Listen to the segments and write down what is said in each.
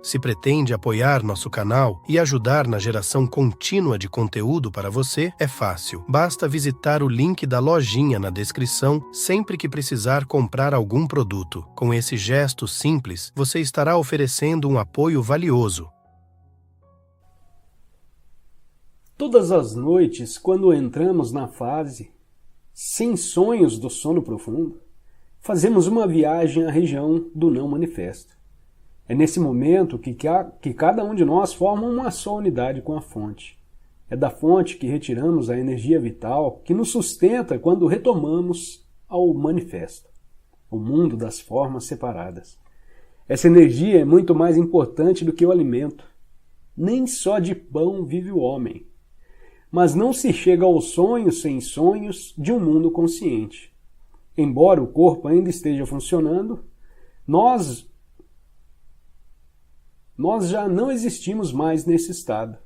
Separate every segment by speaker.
Speaker 1: Se pretende apoiar nosso canal e ajudar na geração contínua de conteúdo para você, é fácil. Basta visitar o link da lojinha na descrição sempre que precisar comprar algum produto. Com esse gesto simples, você estará oferecendo um apoio valioso.
Speaker 2: Todas as noites, quando entramos na fase sem sonhos do sono profundo, fazemos uma viagem à região do não manifesto. É nesse momento que cada um de nós forma uma só unidade com a fonte. É da fonte que retiramos a energia vital que nos sustenta quando retomamos ao manifesto, o mundo das formas separadas. Essa energia é muito mais importante do que o alimento. Nem só de pão vive o homem. Mas não se chega aos sonhos sem sonhos de um mundo consciente. Embora o corpo ainda esteja funcionando, nós já não existimos mais nesse estado.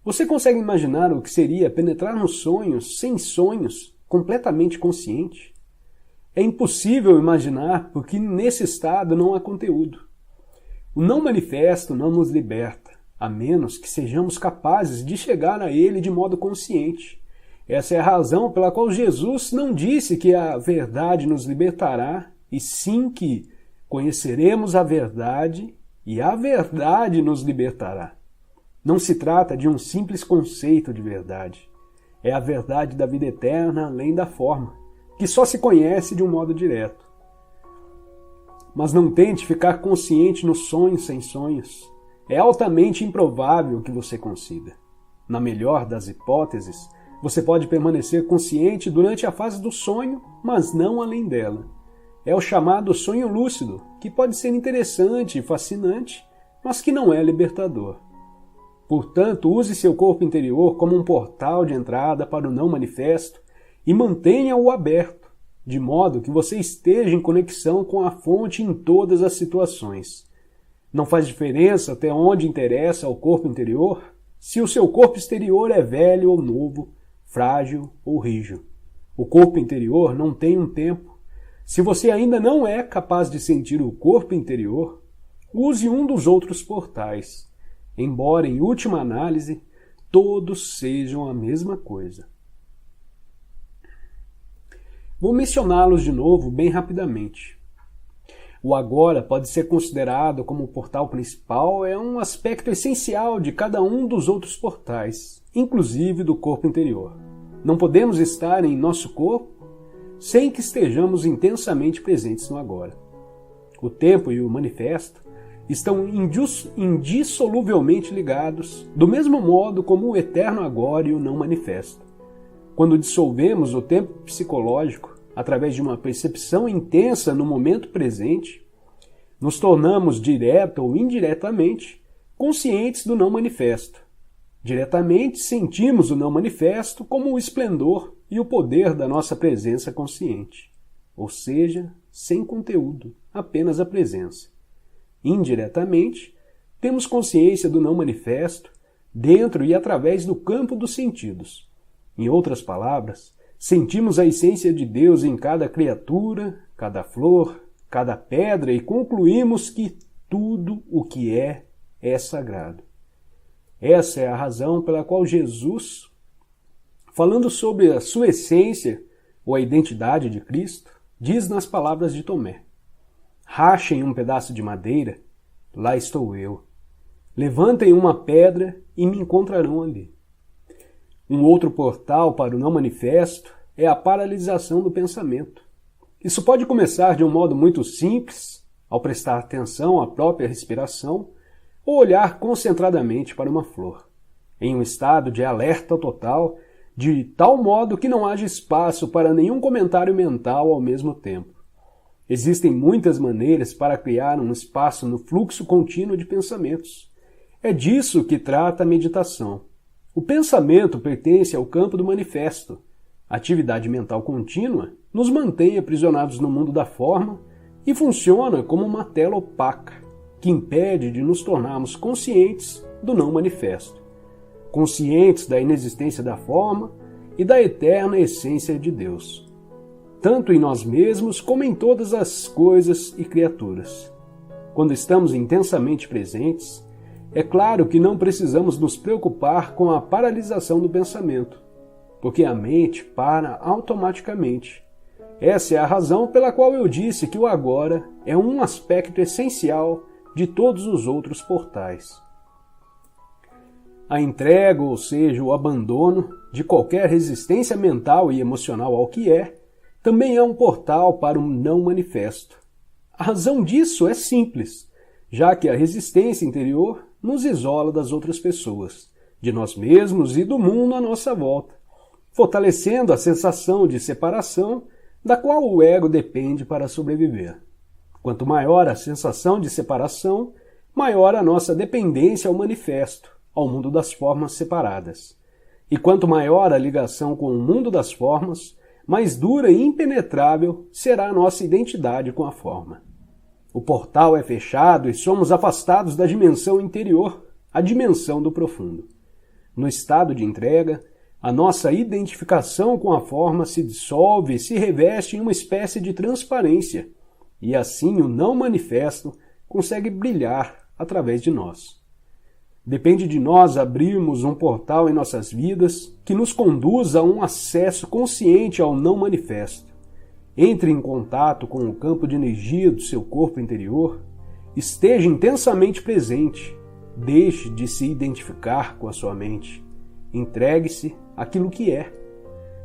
Speaker 2: Você consegue imaginar o que seria penetrar nos sonhos, sem sonhos, completamente consciente? É impossível imaginar porque nesse estado não há conteúdo. O não manifesto não nos liberta, a menos que sejamos capazes de chegar a ele de modo consciente. Essa é a razão pela qual Jesus não disse que a verdade nos libertará, e sim que conheceremos a verdade e a verdade nos libertará. Não se trata de um simples conceito de verdade. É a verdade da vida eterna além da forma, que só se conhece de um modo direto. Mas não tente ficar consciente nos sonhos sem sonhos. É altamente improvável que você consiga. Na melhor das hipóteses, você pode permanecer consciente durante a fase do sonho, mas não além dela. É o chamado sonho lúcido, que pode ser interessante e fascinante, mas que não é libertador. Portanto, use seu corpo interior como um portal de entrada para o não manifesto e mantenha-o aberto, de modo que você esteja em conexão com a fonte em todas as situações. Não faz diferença até onde interessa ao corpo interior se o seu corpo exterior é velho ou novo, frágil ou rijo. O corpo interior não tem um tempo. Se você ainda não é capaz de sentir o corpo interior, use um dos outros portais, embora em última análise todos sejam a mesma coisa. Vou mencioná-los de novo bem rapidamente. O agora pode ser considerado como o portal principal, é um aspecto essencial de cada um dos outros portais, inclusive do corpo interior. Não podemos estar em nosso corpo sem que estejamos intensamente presentes no agora. O tempo e o manifesto estão indissoluvelmente ligados, do mesmo modo como o eterno agora e o não manifesto. Quando dissolvemos o tempo psicológico através de uma percepção intensa no momento presente, nos tornamos, direta ou indiretamente, conscientes do não manifesto. Diretamente, sentimos o não manifesto como o esplendor e o poder da nossa presença consciente, ou seja, sem conteúdo, apenas a presença. Indiretamente, temos consciência do não manifesto dentro e através do campo dos sentidos. Em outras palavras, sentimos a essência de Deus em cada criatura, cada flor, cada pedra e concluímos que tudo o que é sagrado. Essa é a razão pela qual Jesus, falando sobre a sua essência ou a identidade de Cristo, diz nas palavras de Tomé: rachem um pedaço de madeira, lá estou eu. Levantem uma pedra e me encontrarão ali. Um outro portal para o não manifesto é a paralisação do pensamento. Isso pode começar de um modo muito simples, ao prestar atenção à própria respiração, ou olhar concentradamente para uma flor, em um estado de alerta total, de tal modo que não haja espaço para nenhum comentário mental ao mesmo tempo. Existem muitas maneiras para criar um espaço no fluxo contínuo de pensamentos. É disso que trata a meditação. O pensamento pertence ao campo do manifesto. A atividade mental contínua nos mantém aprisionados no mundo da forma e funciona como uma tela opaca, que impede de nos tornarmos conscientes do não manifesto, conscientes da inexistência da forma e da eterna essência de Deus, tanto em nós mesmos como em todas as coisas e criaturas. quando estamos intensamente presentes, é claro que não precisamos nos preocupar com a paralisação do pensamento, porque a mente para automaticamente. Essa é a razão pela qual eu disse que o agora é um aspecto essencial de todos os outros portais. A entrega, ou seja, o abandono de qualquer resistência mental e emocional ao que é, também é um portal para um não manifesto. A razão disso é simples, já que a resistência interior nos isola das outras pessoas, de nós mesmos e do mundo à nossa volta, fortalecendo a sensação de separação da qual o ego depende para sobreviver. Quanto maior a sensação de separação, maior a nossa dependência ao manifesto, ao mundo das formas separadas. E quanto maior a ligação com o mundo das formas, mais dura e impenetrável será a nossa identidade com a forma. O portal é fechado e somos afastados da dimensão interior, a dimensão do profundo. No estado de entrega, a nossa identificação com a forma se dissolve e se reveste em uma espécie de transparência, e assim o não manifesto consegue brilhar através de nós. Depende de nós abrirmos um portal em nossas vidas que nos conduza a um acesso consciente ao não manifesto. Entre em contato com o campo de energia do seu corpo interior, esteja intensamente presente, deixe de se identificar com a sua mente, entregue-se àquilo que é.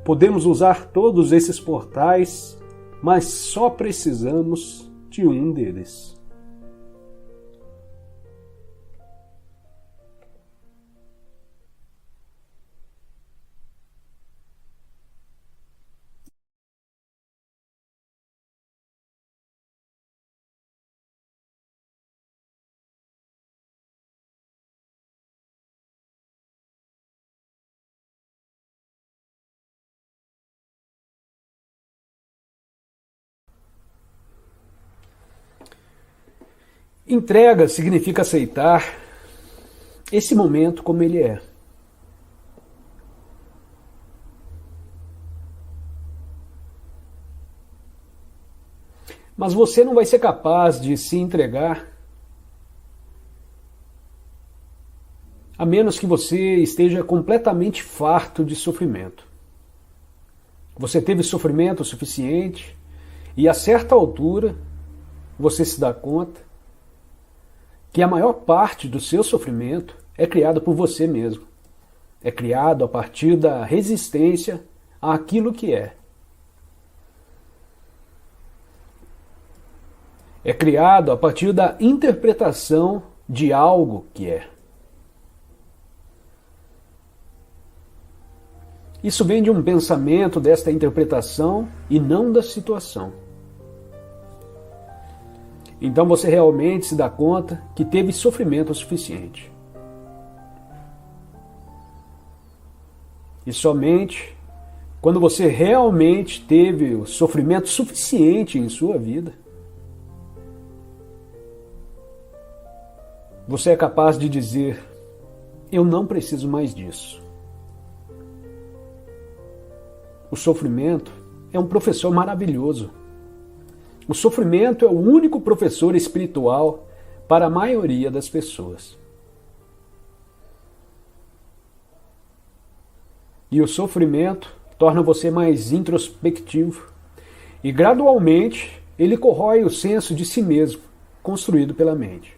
Speaker 2: Podemos usar todos esses portais, mas só precisamos de um deles. Entrega significa aceitar esse momento como ele é. Mas você não vai ser capaz de se entregar a menos que você esteja completamente farto de sofrimento. Você teve sofrimento suficiente e a certa altura você se dá conta que a maior parte do seu sofrimento é criado por você mesmo. É criado a partir da resistência àquilo que é. É criado a partir da interpretação de algo que é. Isso vem de um pensamento desta interpretação e não da situação. Então você realmente se dá conta que teve sofrimento o suficiente. E somente quando você realmente teve o sofrimento suficiente em sua vida, você é capaz de dizer: eu não preciso mais disso. O sofrimento é um professor maravilhoso. O sofrimento é o único professor espiritual para a maioria das pessoas. E o sofrimento torna você mais introspectivo e gradualmente ele corrói o senso de si mesmo, construído pela mente.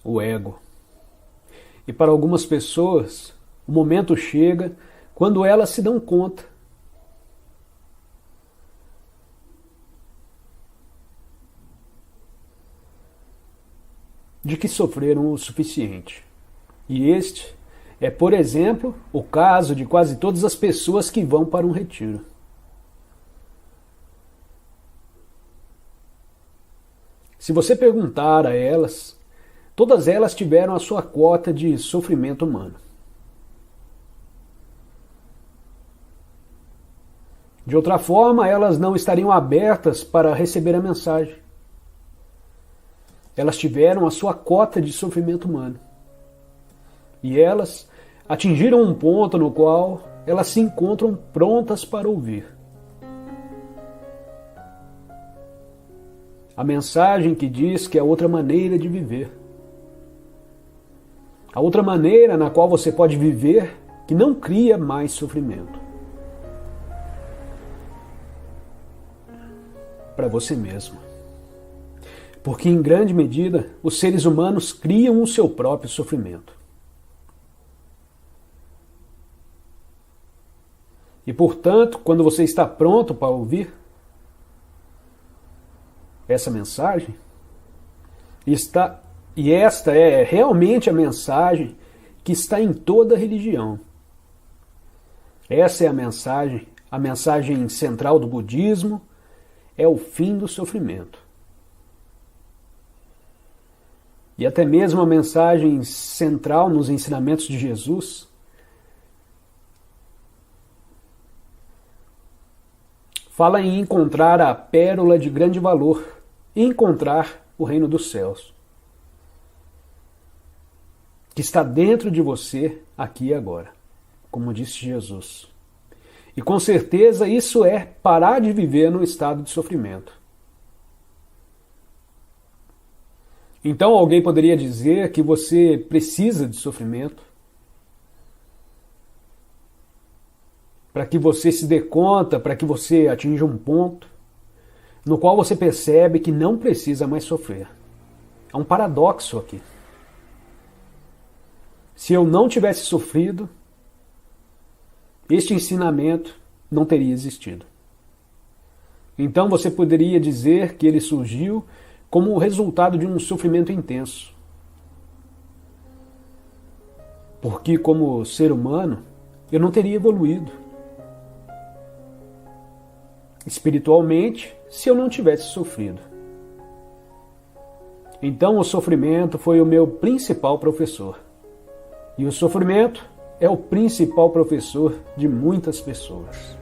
Speaker 2: O ego. E para algumas pessoas, o momento chega quando elas se dão conta de que sofreram o suficiente. E este é, por exemplo, o caso de quase todas as pessoas que vão para um retiro. Se você perguntar a elas, todas elas tiveram a sua quota de sofrimento humano. De outra forma, elas não estariam abertas para receber a mensagem. Elas tiveram a sua cota de sofrimento humano. E elas atingiram um ponto no qual elas se encontram prontas para ouvir. A mensagem que diz que há outra maneira de viver. A outra maneira na qual você pode viver que não cria mais sofrimento. Para você mesmo. Porque, em grande medida, os seres humanos criam o seu próprio sofrimento. E, portanto, quando você está pronto para ouvir essa mensagem, e esta é realmente a mensagem que está em toda a religião. Essa é a mensagem central do budismo, é o fim do sofrimento. E até mesmo a mensagem central nos ensinamentos de Jesus fala em encontrar a pérola de grande valor, encontrar o reino dos céus, que está dentro de você aqui e agora, como disse Jesus. E com certeza isso é parar de viver num estado de sofrimento. Então alguém poderia dizer que você precisa de sofrimento para que você se dê conta, para que você atinja um ponto no qual você percebe que não precisa mais sofrer. É um paradoxo aqui. Se eu não tivesse sofrido, este ensinamento não teria existido. Então você poderia dizer que ele surgiu como o resultado de um sofrimento intenso. Porque, como ser humano, eu não teria evoluído espiritualmente se eu não tivesse sofrido. Então o sofrimento foi o meu principal professor. E o sofrimento é o principal professor de muitas pessoas.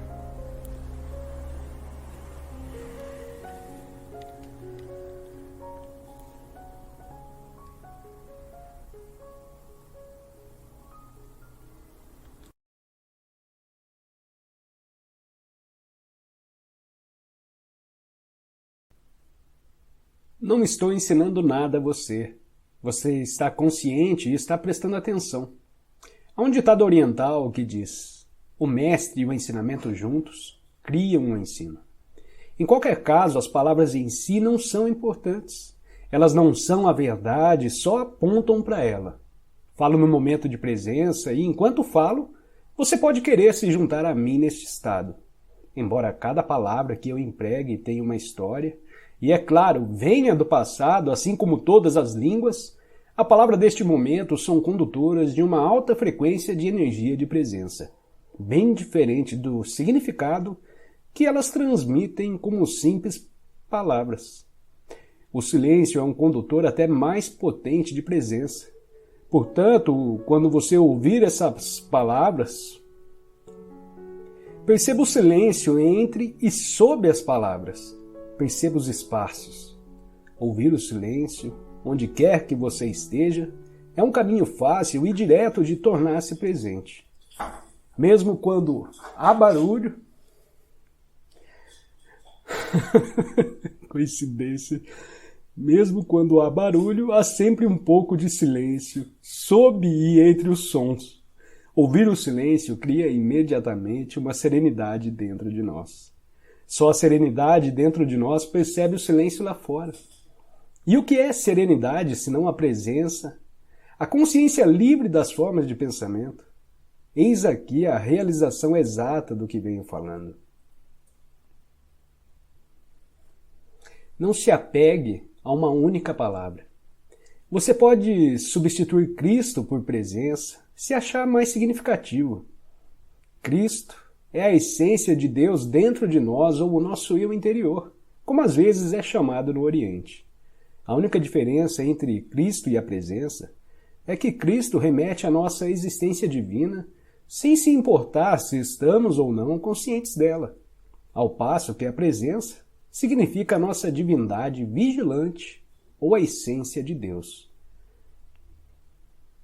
Speaker 2: Não estou ensinando nada a você. Você está consciente e está prestando atenção. Há um ditado oriental que diz: o mestre e o ensinamento juntos criam um ensino. Em qualquer caso, as palavras em si não são importantes. Elas não são a verdade, só apontam para ela. Falo no momento de presença e, enquanto falo, você pode querer se juntar a mim neste estado. Embora cada palavra que eu empregue tenha uma história, e, é claro, venha do passado, assim como todas as línguas, a palavra deste momento são condutoras de uma alta frequência de energia de presença, bem diferente do significado que elas transmitem como simples palavras. O silêncio é um condutor até mais potente de presença. Portanto, quando você ouvir essas palavras, perceba o silêncio entre e sob as palavras. Perceba os espaços. Ouvir o silêncio, onde quer que você esteja, é um caminho fácil e direto de tornar-se presente. Mesmo quando há barulho... Coincidência. Mesmo quando há barulho, há sempre um pouco de silêncio, sob e entre os sons. Ouvir o silêncio cria imediatamente uma serenidade dentro de nós. Só a serenidade dentro de nós percebe o silêncio lá fora. E o que é serenidade, senão a presença, a consciência livre das formas de pensamento? Eis aqui a realização exata do que venho falando. Não se apegue a uma única palavra. Você pode substituir Cristo por presença, se achar mais significativo. Cristo é a essência de Deus dentro de nós ou o nosso eu interior, como às vezes é chamado no Oriente. A única diferença entre Cristo e a presença é que Cristo remete à nossa existência divina sem se importar se estamos ou não conscientes dela, ao passo que a presença significa a nossa divindade vigilante ou a essência de Deus.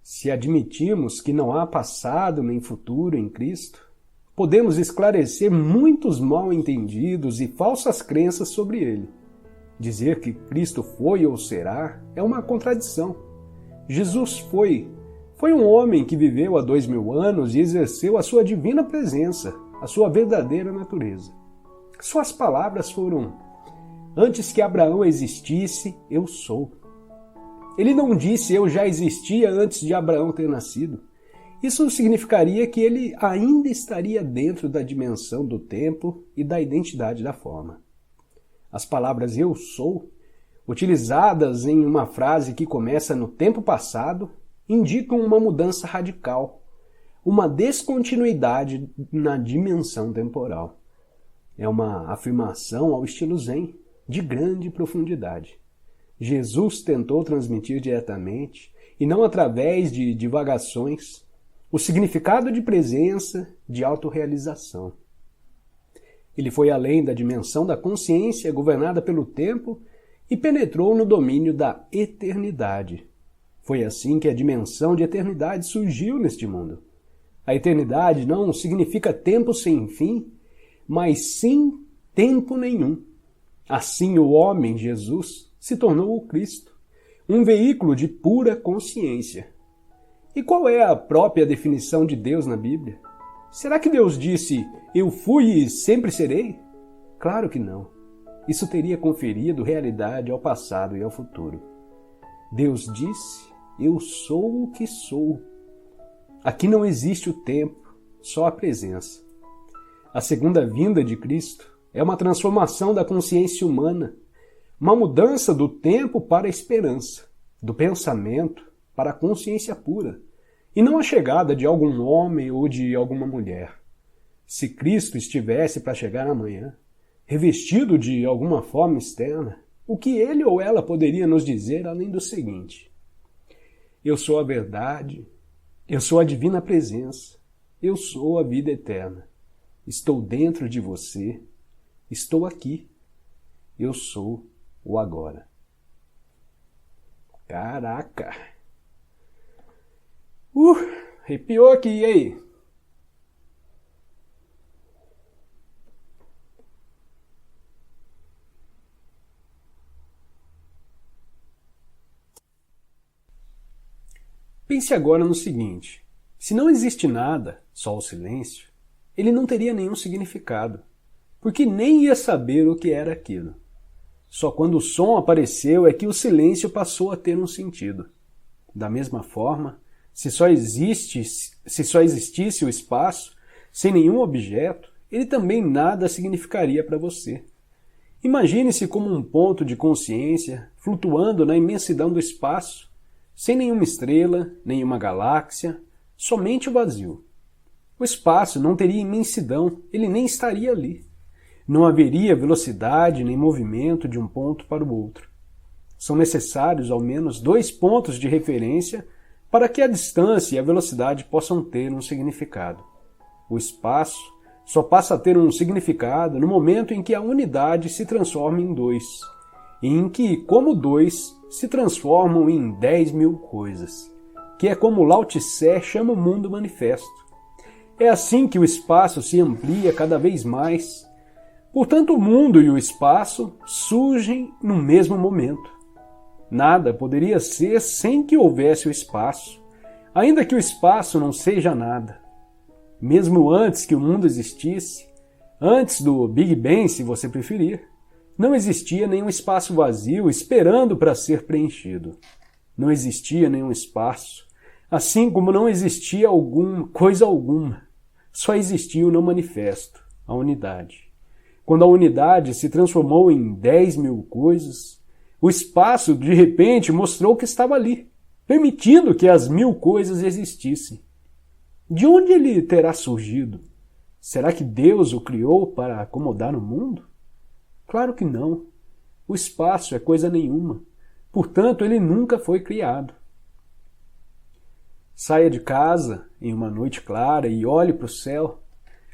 Speaker 2: Se admitirmos que não há passado nem futuro em Cristo, podemos esclarecer muitos mal-entendidos e falsas crenças sobre ele. Dizer que Cristo foi ou será é uma contradição. Jesus foi um homem que viveu há 2000 anos e exerceu a sua divina presença, a sua verdadeira natureza. Suas palavras foram: antes que Abraão existisse, eu sou. Ele não disse eu já existia antes de Abraão ter nascido. Isso significaria que ele ainda estaria dentro da dimensão do tempo e da identidade da forma. As palavras eu sou, utilizadas em uma frase que começa no tempo passado, indicam uma mudança radical, uma descontinuidade na dimensão temporal. É uma afirmação ao estilo Zen, de grande profundidade. Jesus tentou transmitir diretamente, e não através de divagações, o significado de presença, de autorrealização. Ele foi além da dimensão da consciência governada pelo tempo e penetrou no domínio da eternidade. Foi assim que a dimensão de eternidade surgiu neste mundo. A eternidade não significa tempo sem fim, mas sim tempo nenhum. Assim, o homem, Jesus, se tornou o Cristo, um veículo de pura consciência. E qual é a própria definição de Deus na Bíblia? Será que Deus disse, eu fui e sempre serei? Claro que não. Isso teria conferido realidade ao passado e ao futuro. Deus disse, eu sou o que sou. Aqui não existe o tempo, só a presença. A segunda vinda de Cristo é uma transformação da consciência humana, uma mudança do tempo para a esperança, do pensamento para a consciência pura, e não a chegada de algum homem ou de alguma mulher. Se Cristo estivesse para chegar amanhã, revestido de alguma forma externa, o que ele ou ela poderia nos dizer além do seguinte: eu sou a verdade, eu sou a divina presença, eu sou a vida eterna, estou dentro de você, estou aqui, eu sou o agora. Caraca! Arrepiou aqui, e aí? Pense agora no seguinte: se não existe nada, só o silêncio, ele não teria nenhum significado, porque nem ia saber o que era aquilo. Só quando o som apareceu é que o silêncio passou a ter um sentido. Da mesma forma, se só existisse o espaço, sem nenhum objeto, ele também nada significaria para você. Imagine-se como um ponto de consciência flutuando na imensidão do espaço, sem nenhuma estrela, nenhuma galáxia, somente o vazio. O espaço não teria imensidão, ele nem estaria ali. Não haveria velocidade nem movimento de um ponto para o outro. São necessários ao menos 2 pontos de referência para que a distância e a velocidade possam ter um significado. O espaço só passa a ter um significado no momento em que a unidade se transforma em 2, e em que, como 2, se transformam em 10.000 coisas, que é como Lao Tse chama o mundo manifesto. É assim que o espaço se amplia cada vez mais. Portanto, o mundo e o espaço surgem no mesmo momento. Nada poderia ser sem que houvesse o espaço, ainda que o espaço não seja nada. Mesmo antes que o mundo existisse, antes do Big Bang, se você preferir, não existia nenhum espaço vazio esperando para ser preenchido. Não existia nenhum espaço, assim como não existia coisa alguma. Só existia o não manifesto, a unidade. Quando a unidade se transformou em 10.000 coisas, o espaço, de repente, mostrou que estava ali, permitindo que as 1.000 coisas existissem. De onde ele terá surgido? Será que Deus o criou para acomodar o mundo? Claro que não. O espaço é coisa nenhuma. Portanto, ele nunca foi criado. Saia de casa em uma noite clara e olhe para o céu.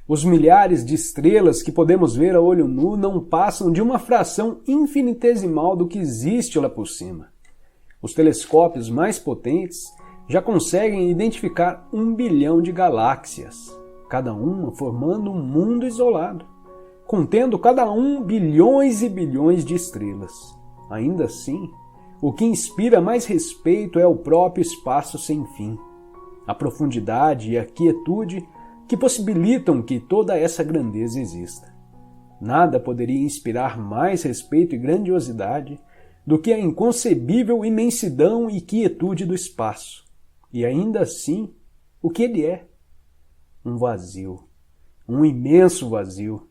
Speaker 2: Os milhares de estrelas que podemos ver a olho nu não passam de uma fração infinitesimal do que existe lá por cima. Os telescópios mais potentes já conseguem identificar 1 bilhão de galáxias, cada uma formando um mundo isolado, contendo cada um bilhões e bilhões de estrelas. Ainda assim, o que inspira mais respeito é o próprio espaço sem fim, a profundidade e a quietude que possibilitam que toda essa grandeza exista. Nada poderia inspirar mais respeito e grandiosidade do que a inconcebível imensidão e quietude do espaço. E ainda assim, o que ele é? Um vazio, um imenso vazio.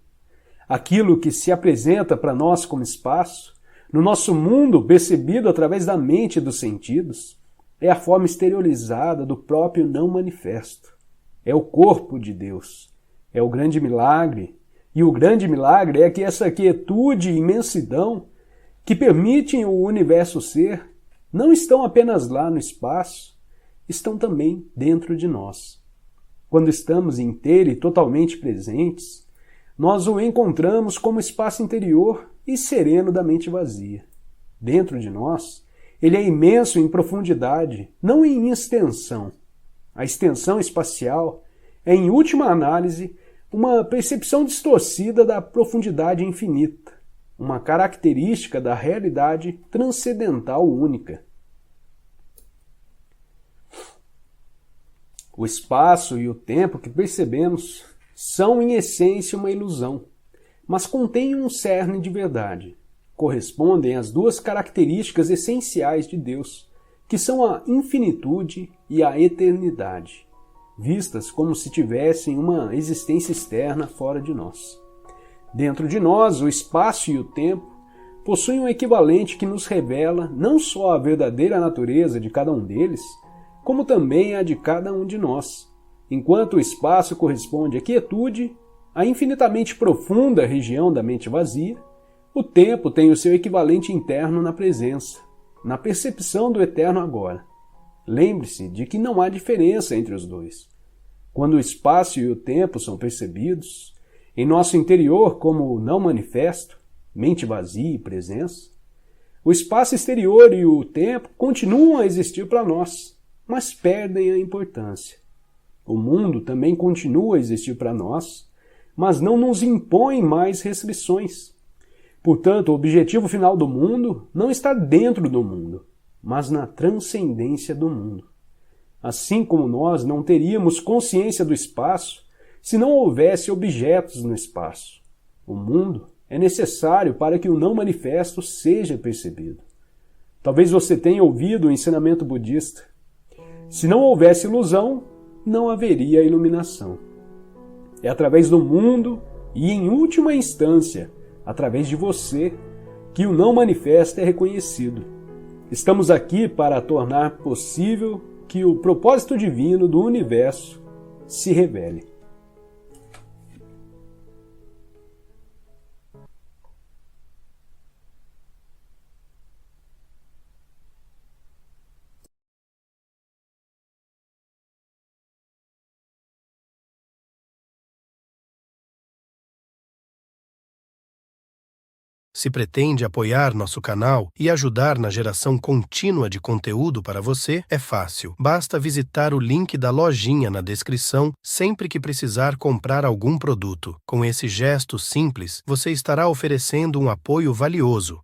Speaker 2: Aquilo que se apresenta para nós como espaço, no nosso mundo percebido através da mente e dos sentidos, é a forma exteriorizada do próprio não manifesto. É o corpo de Deus. É o grande milagre. E o grande milagre é que essa quietude e imensidão que permitem o universo ser, não estão apenas lá no espaço, estão também dentro de nós. Quando estamos inteiro e totalmente presentes, nós o encontramos como espaço interior e sereno da mente vazia. Dentro de nós, ele é imenso em profundidade, não em extensão. A extensão espacial é, em última análise, uma percepção distorcida da profundidade infinita, uma característica da realidade transcendental única. O espaço e o tempo que percebemos são, em essência, uma ilusão, mas contêm um cerne de verdade. Correspondem às duas características essenciais de Deus, que são a infinitude e a eternidade, vistas como se tivessem uma existência externa fora de nós. Dentro de nós, o espaço e o tempo possuem um equivalente que nos revela não só a verdadeira natureza de cada um deles, como também a de cada um de nós. Enquanto o espaço corresponde à quietude, à infinitamente profunda região da mente vazia, o tempo tem o seu equivalente interno na presença, na percepção do eterno agora. Lembre-se de que não há diferença entre os dois. Quando o espaço e o tempo são percebidos, em nosso interior como não manifesto, mente vazia e presença, o espaço exterior e o tempo continuam a existir para nós, mas perdem a importância. O mundo também continua a existir para nós, mas não nos impõe mais restrições. Portanto, o objetivo final do mundo não está dentro do mundo, mas na transcendência do mundo. Assim como nós não teríamos consciência do espaço se não houvesse objetos no espaço. O mundo é necessário para que o não manifesto seja percebido. Talvez você tenha ouvido o ensinamento budista. Se não houvesse ilusão, não haveria iluminação. É através do mundo e, em última instância, através de você, que o não manifesto é reconhecido. Estamos aqui para tornar possível que o propósito divino do universo se revele.
Speaker 1: Se pretende apoiar nosso canal e ajudar na geração contínua de conteúdo para você, é fácil. Basta visitar o link da lojinha na descrição sempre que precisar comprar algum produto. Com esse gesto simples, você estará oferecendo um apoio valioso.